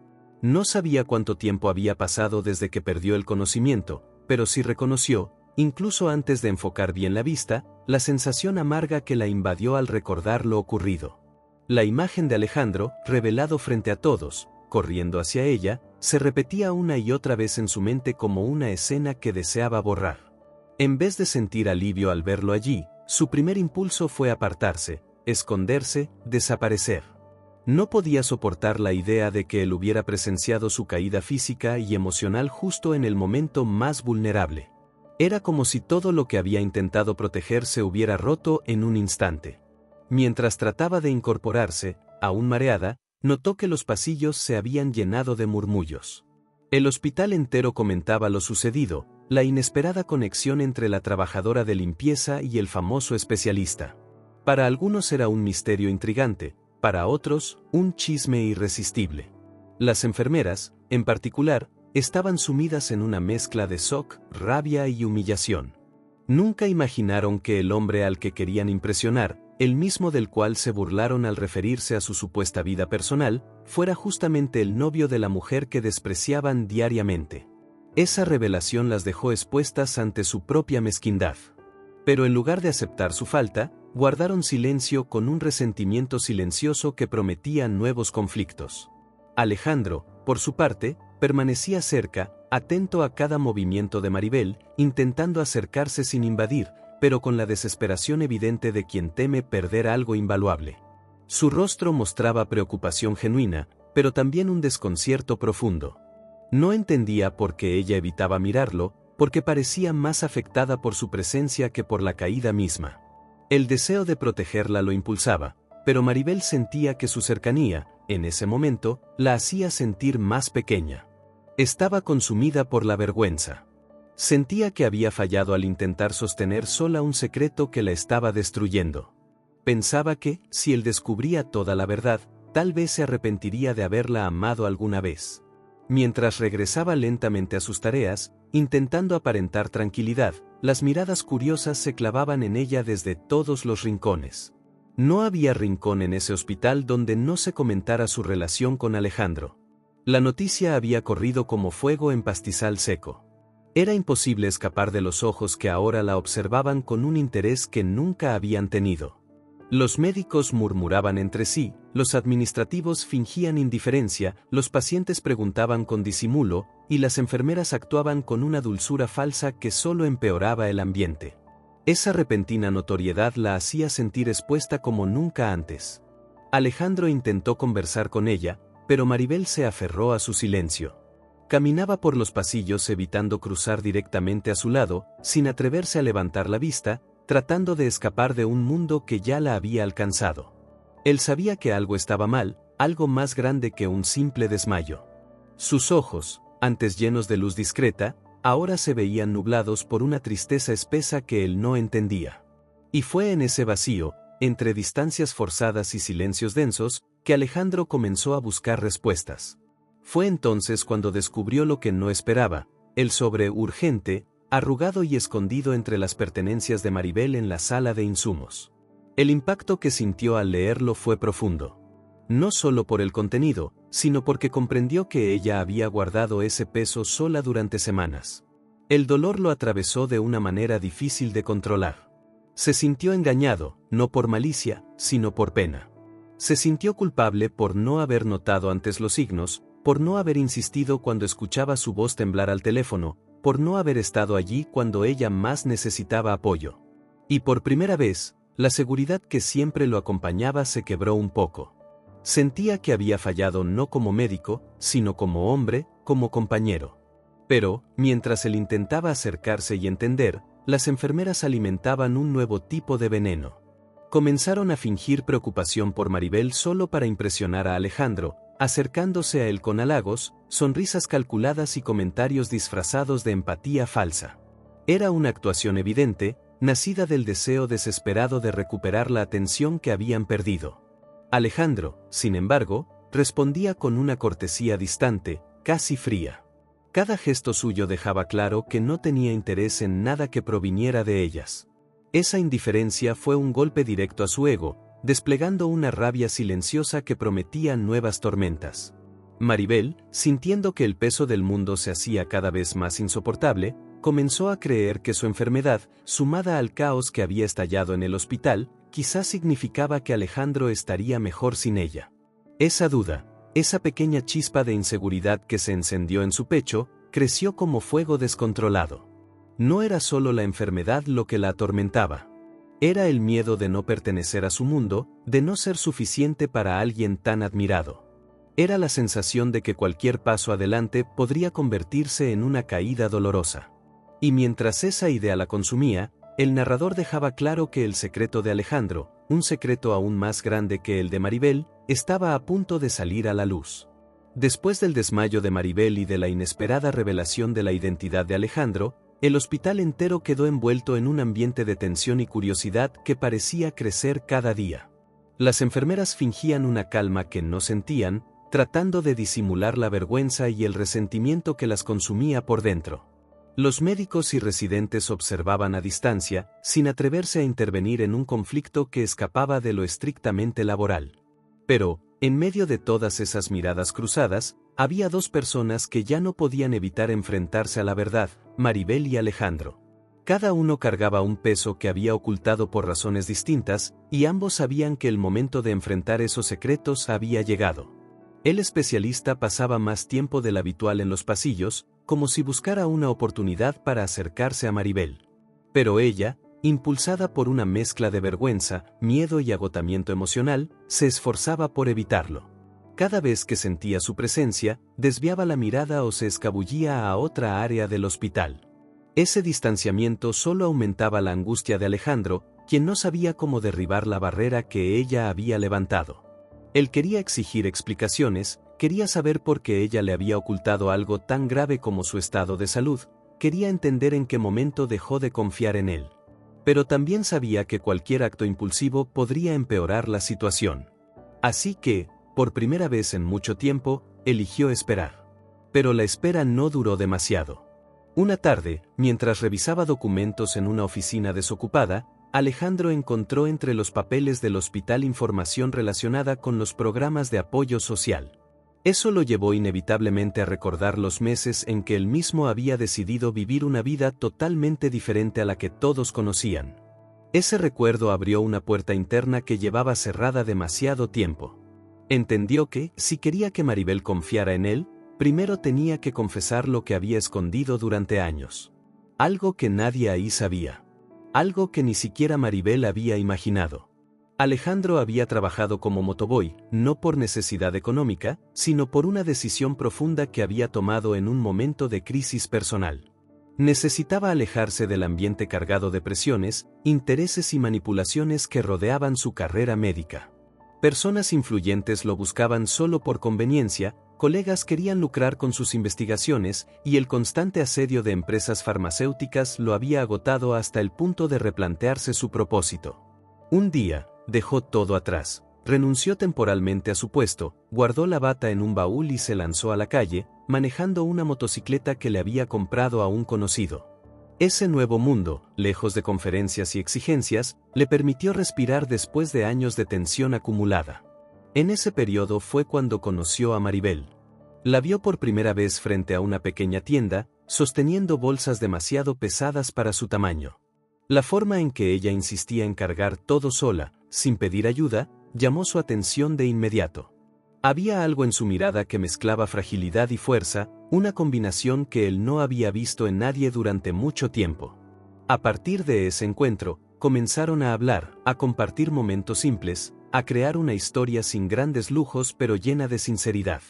No sabía cuánto tiempo había pasado desde que perdió el conocimiento, pero sí reconoció, incluso antes de enfocar bien la vista, la sensación amarga que la invadió al recordar lo ocurrido. La imagen de Alejandro, revelado frente a todos, corriendo hacia ella, se repetía una y otra vez en su mente como una escena que deseaba borrar. En vez de sentir alivio al verlo allí, su primer impulso fue apartarse, esconderse, desaparecer. No podía soportar la idea de que él hubiera presenciado su caída física y emocional justo en el momento más vulnerable. Era como si todo lo que había intentado proteger se hubiera roto en un instante. Mientras trataba de incorporarse, aún mareada, notó que los pasillos se habían llenado de murmullos. El hospital entero comentaba lo sucedido, la inesperada conexión entre la trabajadora de limpieza y el famoso especialista. Para algunos era un misterio intrigante, para otros, un chisme irresistible. Las enfermeras, en particular, estaban sumidas en una mezcla de shock, rabia y humillación. Nunca imaginaron que el hombre al que querían impresionar, el mismo del cual se burlaron al referirse a su supuesta vida personal, fuera justamente el novio de la mujer que despreciaban diariamente. Esa revelación las dejó expuestas ante su propia mezquindad. Pero en lugar de aceptar su falta, guardaron silencio con un resentimiento silencioso que prometía nuevos conflictos. Alejandro, por su parte, permanecía cerca, atento a cada movimiento de Maribel, intentando acercarse sin invadir, pero con la desesperación evidente de quien teme perder algo invaluable. Su rostro mostraba preocupación genuina, pero también un desconcierto profundo. No entendía por qué ella evitaba mirarlo, porque parecía más afectada por su presencia que por la caída misma. El deseo de protegerla lo impulsaba, pero Maribel sentía que su cercanía, en ese momento, la hacía sentir más pequeña. Estaba consumida por la vergüenza. Sentía que había fallado al intentar sostener sola un secreto que la estaba destruyendo. Pensaba que, si él descubría toda la verdad, tal vez se arrepentiría de haberla amado alguna vez. Mientras regresaba lentamente a sus tareas, intentando aparentar tranquilidad, las miradas curiosas se clavaban en ella desde todos los rincones. No había rincón en ese hospital donde no se comentara su relación con Alejandro. La noticia había corrido como fuego en pastizal seco. Era imposible escapar de los ojos que ahora la observaban con un interés que nunca habían tenido. Los médicos murmuraban entre sí, los administrativos fingían indiferencia, los pacientes preguntaban con disimulo, y las enfermeras actuaban con una dulzura falsa que solo empeoraba el ambiente. Esa repentina notoriedad la hacía sentir expuesta como nunca antes. Alejandro intentó conversar con ella, pero Maribel se aferró a su silencio. Caminaba por los pasillos evitando cruzar directamente a su lado, sin atreverse a levantar la vista, tratando de escapar de un mundo que ya la había alcanzado. Él sabía que algo estaba mal, algo más grande que un simple desmayo. Sus ojos, antes llenos de luz discreta, ahora se veían nublados por una tristeza espesa que él no entendía. Y fue en ese vacío, entre distancias forzadas y silencios densos, que Alejandro comenzó a buscar respuestas. Fue entonces cuando descubrió lo que no esperaba, el sobre urgente, arrugado y escondido entre las pertenencias de Maribel en la sala de insumos. El impacto que sintió al leerlo fue profundo. No solo por el contenido, sino porque comprendió que ella había guardado ese peso sola durante semanas. El dolor lo atravesó de una manera difícil de controlar. Se sintió engañado, no por malicia, sino por pena. Se sintió culpable por no haber notado antes los signos, por no haber insistido cuando escuchaba su voz temblar al teléfono, por no haber estado allí cuando ella más necesitaba apoyo. Y por primera vez, la seguridad que siempre lo acompañaba se quebró un poco. Sentía que había fallado no como médico, sino como hombre, como compañero. Pero, mientras él intentaba acercarse y entender, las enfermeras alimentaban un nuevo tipo de veneno. Comenzaron a fingir preocupación por Maribel solo para impresionar a Alejandro, acercándose a él con halagos, sonrisas calculadas y comentarios disfrazados de empatía falsa. Era una actuación evidente, nacida del deseo desesperado de recuperar la atención que habían perdido. Alejandro, sin embargo, respondía con una cortesía distante, casi fría. Cada gesto suyo dejaba claro que no tenía interés en nada que proviniera de ellas. Esa indiferencia fue un golpe directo a su ego, desplegando una rabia silenciosa que prometía nuevas tormentas. Maribel, sintiendo que el peso del mundo se hacía cada vez más insoportable, comenzó a creer que su enfermedad, sumada al caos que había estallado en el hospital, quizás significaba que Alejandro estaría mejor sin ella. Esa duda, esa pequeña chispa de inseguridad que se encendió en su pecho, creció como fuego descontrolado. No era solo la enfermedad lo que la atormentaba. Era el miedo de no pertenecer a su mundo, de no ser suficiente para alguien tan admirado. Era la sensación de que cualquier paso adelante podría convertirse en una caída dolorosa. Y mientras esa idea la consumía, el narrador dejaba claro que el secreto de Alejandro, un secreto aún más grande que el de Maribel, estaba a punto de salir a la luz. Después del desmayo de Maribel y de la inesperada revelación de la identidad de Alejandro, el hospital entero quedó envuelto en un ambiente de tensión y curiosidad que parecía crecer cada día. Las enfermeras fingían una calma que no sentían, tratando de disimular la vergüenza y el resentimiento que las consumía por dentro. Los médicos y residentes observaban a distancia, sin atreverse a intervenir en un conflicto que escapaba de lo estrictamente laboral. Pero, en medio de todas esas miradas cruzadas, había dos personas que ya no podían evitar enfrentarse a la verdad, Maribel y Alejandro. Cada uno cargaba un peso que había ocultado por razones distintas, y ambos sabían que el momento de enfrentar esos secretos había llegado. El especialista pasaba más tiempo del habitual en los pasillos, como si buscara una oportunidad para acercarse a Maribel. Pero ella, impulsada por una mezcla de vergüenza, miedo y agotamiento emocional, se esforzaba por evitarlo. Cada vez que sentía su presencia, desviaba la mirada o se escabullía a otra área del hospital. Ese distanciamiento solo aumentaba la angustia de Alejandro, quien no sabía cómo derribar la barrera que ella había levantado. Él quería exigir explicaciones, quería saber por qué ella le había ocultado algo tan grave como su estado de salud, quería entender en qué momento dejó de confiar en él. Pero también sabía que cualquier acto impulsivo podría empeorar la situación. Así que, por primera vez en mucho tiempo, eligió esperar. Pero la espera no duró demasiado. Una tarde, mientras revisaba documentos en una oficina desocupada, Alejandro encontró entre los papeles del hospital información relacionada con los programas de apoyo social. Eso lo llevó inevitablemente a recordar los meses en que él mismo había decidido vivir una vida totalmente diferente a la que todos conocían. Ese recuerdo abrió una puerta interna que llevaba cerrada demasiado tiempo. Entendió que, si quería que Maribel confiara en él, primero tenía que confesar lo que había escondido durante años. Algo que nadie ahí sabía. Algo que ni siquiera Maribel había imaginado. Alejandro había trabajado como motoboy, no por necesidad económica, sino por una decisión profunda que había tomado en un momento de crisis personal. Necesitaba alejarse del ambiente cargado de presiones, intereses y manipulaciones que rodeaban su carrera médica. Personas influyentes lo buscaban solo por conveniencia, colegas querían lucrar con sus investigaciones, y el constante asedio de empresas farmacéuticas lo había agotado hasta el punto de replantearse su propósito. Un día, dejó todo atrás, renunció temporalmente a su puesto, guardó la bata en un baúl y se lanzó a la calle, manejando una motocicleta que le había comprado a un conocido. Ese nuevo mundo, lejos de conferencias y exigencias, le permitió respirar después de años de tensión acumulada. En ese periodo fue cuando conoció a Maribel. La vio por primera vez frente a una pequeña tienda, sosteniendo bolsas demasiado pesadas para su tamaño. La forma en que ella insistía en cargar todo sola, sin pedir ayuda, llamó su atención de inmediato. Había algo en su mirada que mezclaba fragilidad y fuerza, una combinación que él no había visto en nadie durante mucho tiempo. A partir de ese encuentro, comenzaron a hablar, a compartir momentos simples, a crear una historia sin grandes lujos pero llena de sinceridad.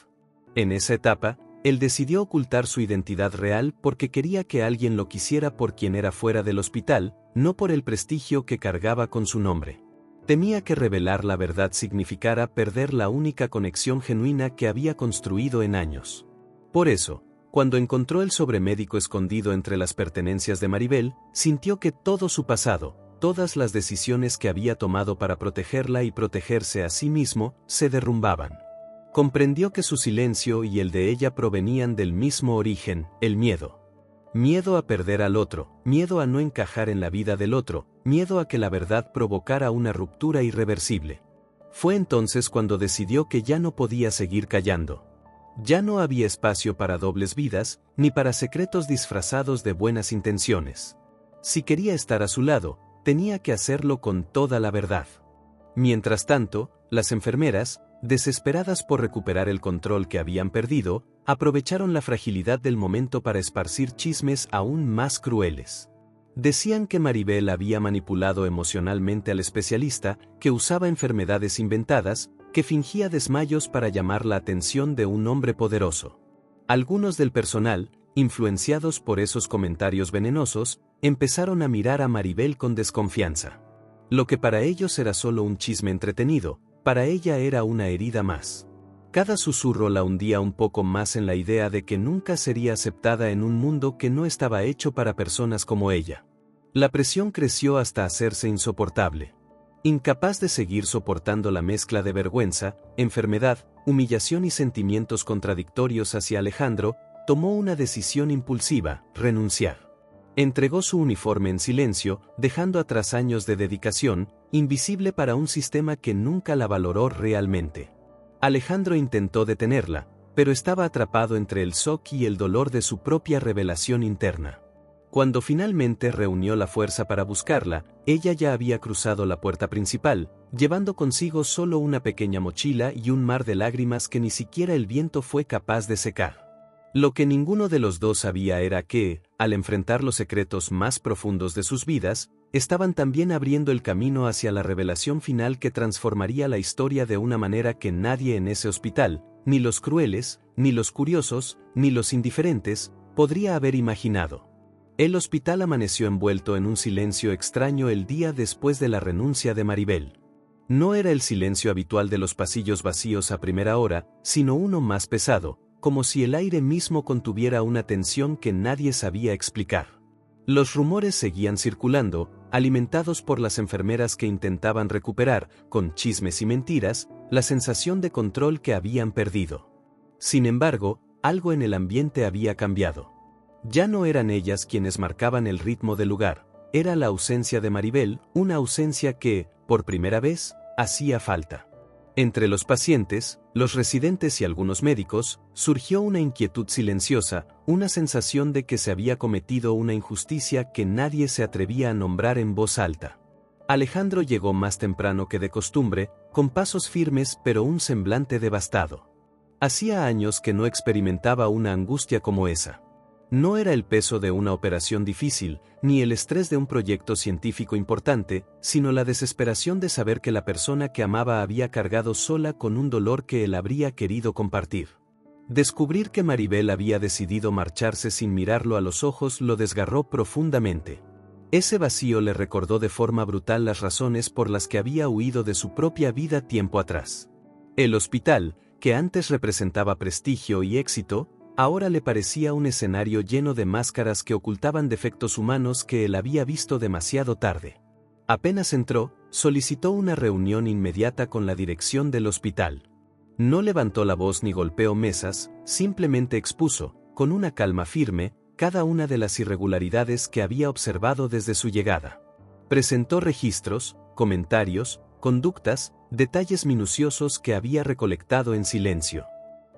En esa etapa, él decidió ocultar su identidad real porque quería que alguien lo quisiera por quien era fuera del hospital, no por el prestigio que cargaba con su nombre. Temía que revelar la verdad significara perder la única conexión genuina que había construido en años. Por eso, cuando encontró el sobre médico escondido entre las pertenencias de Maribel, sintió que todo su pasado, todas las decisiones que había tomado para protegerla y protegerse a sí mismo, se derrumbaban. Comprendió que su silencio y el de ella provenían del mismo origen, el miedo. Miedo a perder al otro, miedo a no encajar en la vida del otro, miedo a que la verdad provocara una ruptura irreversible. Fue entonces cuando decidió que ya no podía seguir callando. Ya no había espacio para dobles vidas, ni para secretos disfrazados de buenas intenciones. Si quería estar a su lado, tenía que hacerlo con toda la verdad. Mientras tanto, las enfermeras, desesperadas por recuperar el control que habían perdido, aprovecharon la fragilidad del momento para esparcir chismes aún más crueles. Decían que Maribel había manipulado emocionalmente al especialista, que usaba enfermedades inventadas, que fingía desmayos para llamar la atención de un hombre poderoso. Algunos del personal, influenciados por esos comentarios venenosos, empezaron a mirar a Maribel con desconfianza. Lo que para ellos era solo un chisme entretenido, para ella era una herida más. Cada susurro la hundía un poco más en la idea de que nunca sería aceptada en un mundo que no estaba hecho para personas como ella. La presión creció hasta hacerse insoportable. Incapaz de seguir soportando la mezcla de vergüenza, enfermedad, humillación y sentimientos contradictorios hacia Alejandro, tomó una decisión impulsiva: renunciar. Entregó su uniforme en silencio, dejando atrás años de dedicación, invisible para un sistema que nunca la valoró realmente. Alejandro intentó detenerla, pero estaba atrapado entre el shock y el dolor de su propia revelación interna. Cuando finalmente reunió la fuerza para buscarla, ella ya había cruzado la puerta principal, llevando consigo solo una pequeña mochila y un mar de lágrimas que ni siquiera el viento fue capaz de secar. Lo que ninguno de los dos sabía era que, al enfrentar los secretos más profundos de sus vidas, estaban también abriendo el camino hacia la revelación final que transformaría la historia de una manera que nadie en ese hospital, ni los crueles, ni los curiosos, ni los indiferentes, podría haber imaginado. El hospital amaneció envuelto en un silencio extraño el día después de la renuncia de Maribel. No era el silencio habitual de los pasillos vacíos a primera hora, sino uno más pesado, como si el aire mismo contuviera una tensión que nadie sabía explicar. Los rumores seguían circulando, alimentados por las enfermeras que intentaban recuperar, con chismes y mentiras, la sensación de control que habían perdido. Sin embargo, algo en el ambiente había cambiado. Ya no eran ellas quienes marcaban el ritmo del lugar, era la ausencia de Maribel, una ausencia que, por primera vez, hacía falta. Entre los pacientes, los residentes y algunos médicos, surgió una inquietud silenciosa, una sensación de que se había cometido una injusticia que nadie se atrevía a nombrar en voz alta. Alejandro llegó más temprano que de costumbre, con pasos firmes pero un semblante devastado. Hacía años que no experimentaba una angustia como esa. No era el peso de una operación difícil, ni el estrés de un proyecto científico importante, sino la desesperación de saber que la persona que amaba había cargado sola con un dolor que él habría querido compartir. Descubrir que Maribel había decidido marcharse sin mirarlo a los ojos lo desgarró profundamente. Ese vacío le recordó de forma brutal las razones por las que había huido de su propia vida tiempo atrás. El hospital, que antes representaba prestigio y éxito, ahora le parecía un escenario lleno de máscaras que ocultaban defectos humanos que él había visto demasiado tarde. Apenas entró, solicitó una reunión inmediata con la dirección del hospital. No levantó la voz ni golpeó mesas, simplemente expuso, con una calma firme, cada una de las irregularidades que había observado desde su llegada. Presentó registros, comentarios, conductas, detalles minuciosos que había recolectado en silencio.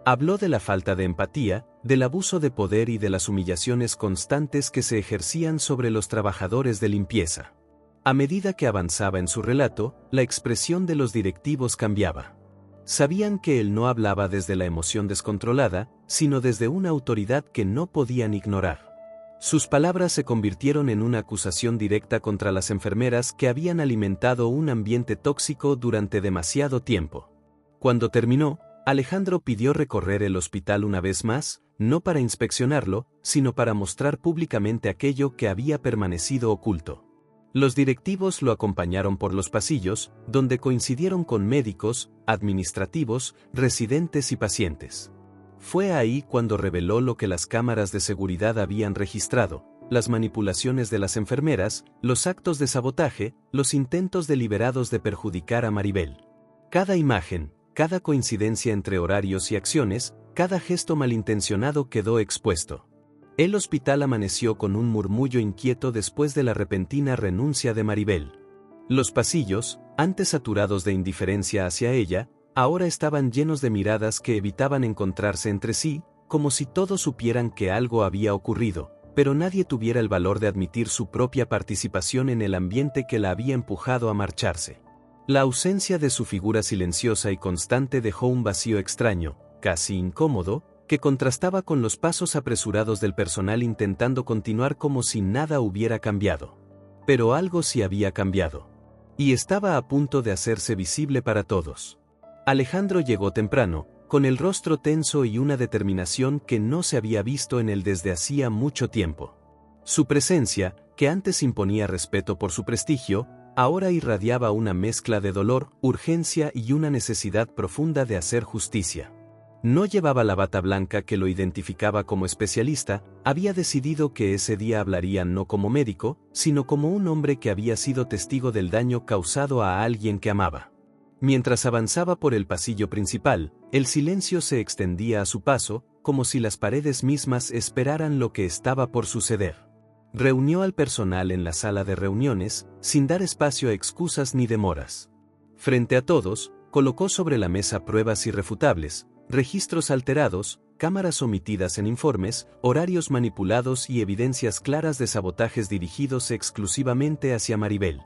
Habló de la falta de empatía, del abuso de poder y de las humillaciones constantes que se ejercían sobre los trabajadores de limpieza. A medida que avanzaba en su relato, la expresión de los directivos cambiaba. Sabían que él no hablaba desde la emoción descontrolada, sino desde una autoridad que no podían ignorar. Sus palabras se convirtieron en una acusación directa contra las enfermeras que habían alimentado un ambiente tóxico durante demasiado tiempo. Cuando terminó, Alejandro pidió recorrer el hospital una vez más, no para inspeccionarlo, sino para mostrar públicamente aquello que había permanecido oculto. Los directivos lo acompañaron por los pasillos, donde coincidieron con médicos, administrativos, residentes y pacientes. Fue ahí cuando reveló lo que las cámaras de seguridad habían registrado: las manipulaciones de las enfermeras, los actos de sabotaje, los intentos deliberados de perjudicar a Maribel. Cada imagen, cada coincidencia entre horarios y acciones, cada gesto malintencionado quedó expuesto. El hospital amaneció con un murmullo inquieto después de la repentina renuncia de Maribel. Los pasillos, antes saturados de indiferencia hacia ella, ahora estaban llenos de miradas que evitaban encontrarse entre sí, como si todos supieran que algo había ocurrido, pero nadie tuviera el valor de admitir su propia participación en el ambiente que la había empujado a marcharse. La ausencia de su figura silenciosa y constante dejó un vacío extraño, casi incómodo, que contrastaba con los pasos apresurados del personal intentando continuar como si nada hubiera cambiado. Pero algo sí había cambiado. Y estaba a punto de hacerse visible para todos. Alejandro llegó temprano, con el rostro tenso y una determinación que no se había visto en él desde hacía mucho tiempo. Su presencia, que antes imponía respeto por su prestigio, ahora irradiaba una mezcla de dolor, urgencia y una necesidad profunda de hacer justicia. No llevaba la bata blanca que lo identificaba como especialista, había decidido que ese día hablaría no como médico, sino como un hombre que había sido testigo del daño causado a alguien que amaba. Mientras avanzaba por el pasillo principal, el silencio se extendía a su paso, como si las paredes mismas esperaran lo que estaba por suceder. Reunió al personal en la sala de reuniones, sin dar espacio a excusas ni demoras. Frente a todos, colocó sobre la mesa pruebas irrefutables, registros alterados, cámaras omitidas en informes, horarios manipulados y evidencias claras de sabotajes dirigidos exclusivamente hacia Maribel.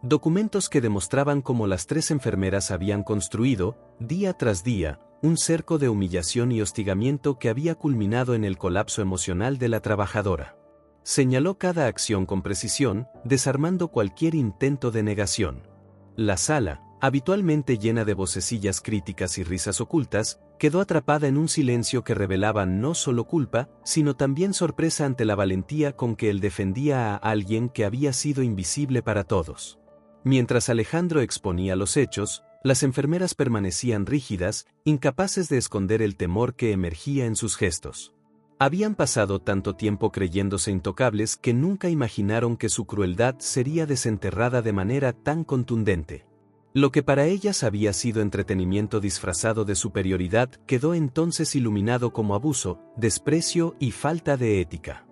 Documentos que demostraban cómo las 3 enfermeras habían construido, día tras día, un cerco de humillación y hostigamiento que había culminado en el colapso emocional de la trabajadora. Señaló cada acción con precisión, desarmando cualquier intento de negación. La sala, habitualmente llena de vocecillas críticas y risas ocultas, quedó atrapada en un silencio que revelaba no solo culpa, sino también sorpresa ante la valentía con que él defendía a alguien que había sido invisible para todos. Mientras Alejandro exponía los hechos, las enfermeras permanecían rígidas, incapaces de esconder el temor que emergía en sus gestos. Habían pasado tanto tiempo creyéndose intocables que nunca imaginaron que su crueldad sería desenterrada de manera tan contundente. Lo que para ellas había sido entretenimiento disfrazado de superioridad quedó entonces iluminado como abuso, desprecio y falta de ética.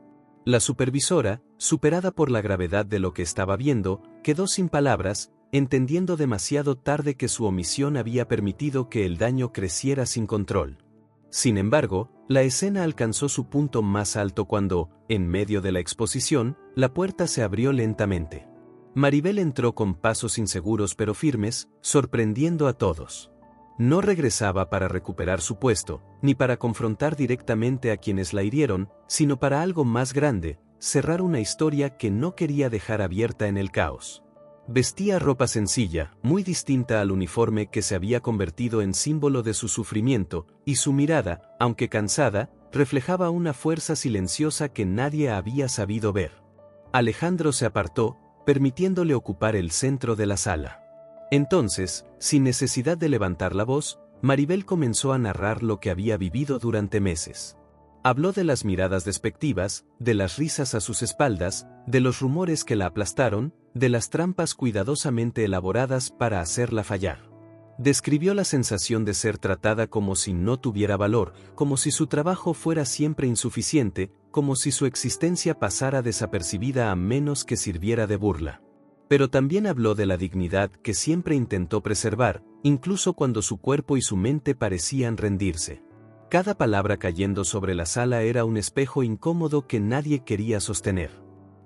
La supervisora, superada por la gravedad de lo que estaba viendo, quedó sin palabras, entendiendo demasiado tarde que su omisión había permitido que el daño creciera sin control. Sin embargo, la escena alcanzó su punto más alto cuando, en medio de la exposición, la puerta se abrió lentamente. Maribel entró con pasos inseguros pero firmes, sorprendiendo a todos. No regresaba para recuperar su puesto, ni para confrontar directamente a quienes la hirieron, sino para algo más grande, cerrar una historia que no quería dejar abierta en el caos. Vestía ropa sencilla, muy distinta al uniforme que se había convertido en símbolo de su sufrimiento, y su mirada, aunque cansada, reflejaba una fuerza silenciosa que nadie había sabido ver. Alejandro se apartó, permitiéndole ocupar el centro de la sala. Entonces, sin necesidad de levantar la voz, Maribel comenzó a narrar lo que había vivido durante meses. Habló de las miradas despectivas, de las risas a sus espaldas, de los rumores que la aplastaron, de las trampas cuidadosamente elaboradas para hacerla fallar. Describió la sensación de ser tratada como si no tuviera valor, como si su trabajo fuera siempre insuficiente, como si su existencia pasara desapercibida a menos que sirviera de burla. Pero también habló de la dignidad que siempre intentó preservar, incluso cuando su cuerpo y su mente parecían rendirse. Cada palabra cayendo sobre la sala era un espejo incómodo que nadie quería sostener.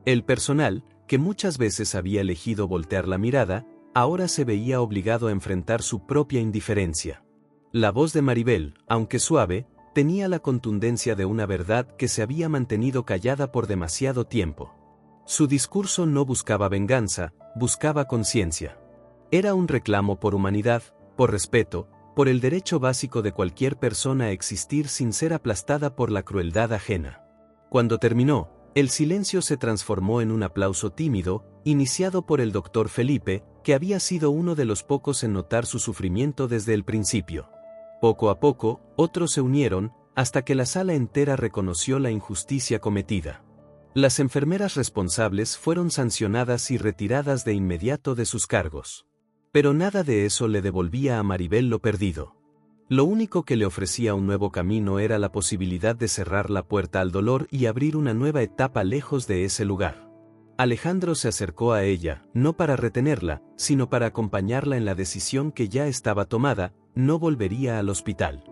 El personal, que muchas veces había elegido voltear la mirada, ahora se veía obligado a enfrentar su propia indiferencia. La voz de Maribel, aunque suave, tenía la contundencia de una verdad que se había mantenido callada por demasiado tiempo. Su discurso no buscaba venganza, buscaba conciencia. Era un reclamo por humanidad, por respeto, por el derecho básico de cualquier persona a existir sin ser aplastada por la crueldad ajena. Cuando terminó, el silencio se transformó en un aplauso tímido, iniciado por el doctor Felipe, que había sido uno de los pocos en notar su sufrimiento desde el principio. Poco a poco, otros se unieron, hasta que la sala entera reconoció la injusticia cometida. Las enfermeras responsables fueron sancionadas y retiradas de inmediato de sus cargos. Pero nada de eso le devolvía a Maribel lo perdido. Lo único que le ofrecía un nuevo camino era la posibilidad de cerrar la puerta al dolor y abrir una nueva etapa lejos de ese lugar. Alejandro se acercó a ella, no para retenerla, sino para acompañarla en la decisión que ya estaba tomada: no volvería al hospital.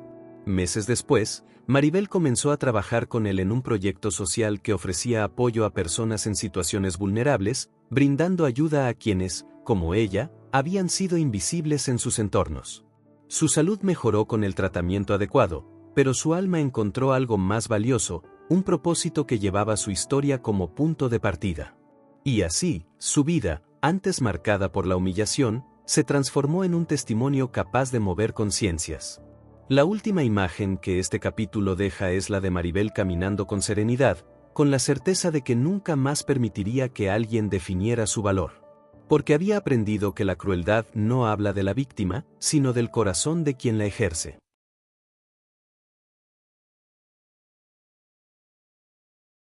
Meses después, Maribel comenzó a trabajar con él en un proyecto social que ofrecía apoyo a personas en situaciones vulnerables, brindando ayuda a quienes, como ella, habían sido invisibles en sus entornos. Su salud mejoró con el tratamiento adecuado, pero su alma encontró algo más valioso, un propósito que llevaba su historia como punto de partida. Y así, su vida, antes marcada por la humillación, se transformó en un testimonio capaz de mover conciencias. La última imagen que este capítulo deja es la de Maribel caminando con serenidad, con la certeza de que nunca más permitiría que alguien definiera su valor. Porque había aprendido que la crueldad no habla de la víctima, sino del corazón de quien la ejerce.